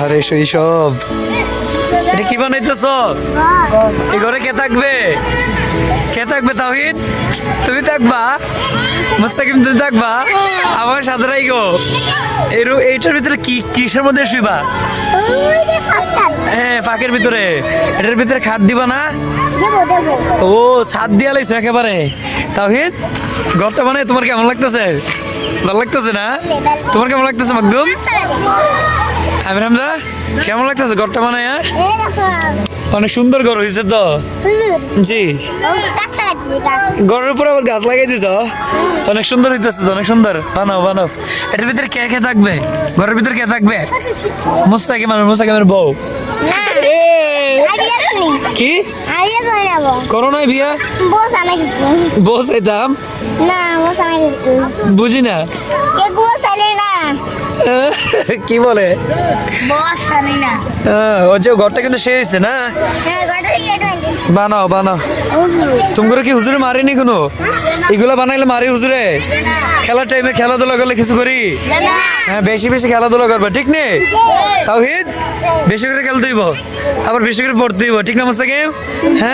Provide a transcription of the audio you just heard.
আরে শৈশব, এটা কি বানাইতেছ? এই ঘরে কে থাকবে? কে থাকবে? তাওহীদ তুমি থাকবা? মুস্তাকিম তুমি থাকবা? আমার সাথে রাইগো। এইটার ভিতরে কি কিসের মধ্যে শুইবা? হ্যাঁ, ফাঁকের ভিতরে। এটার ভিতরে খাট দিবা না? ও, ছাদ দিয়া লাইছো একেবারে। তাওহীদ, ঘরটা মানে তোমার কেমন লাগতেছে? ভালো লাগতেছে না? তোমার কেমন লাগতেছে মাকদুম? আমির হামজা, কেমন লাগতেছে ঘরটা মানে? অনেক সুন্দর ঘর হয়েছে তো। জি, ঘরের উপরে আবার গাছ লাগাই দিছ, অনেক সুন্দর হইতেছে তো, অনেক সুন্দর। বানাও বানাও। এটার ভিতরে কে কে থাকবে? ঘরের ভিতরে কে থাকবে? মুস্তাকিমের বউ। কি করো নাই বিয়া? বউ চাইতাম, বুঝি না কি বলে। ও যে ঘরটা কিন্তু শেষ হয়েছে না? বানাও বানাও। তোমরা কি হুজুরে মারিনি কোনো? এগুলা বানাইলে মারি হুজুরে? খেলার টাইমে খেলাধুলা করলে কিছু করি? হ্যাঁ, বেশি বেশি খেলাধুলা করবে, ঠিক নেই? তাওহীদ, বেশি করে খেলতে হইব, আবার বেশি করে পড়তে হইব, ঠিক না মুস্তাকিম? হ্যাঁ।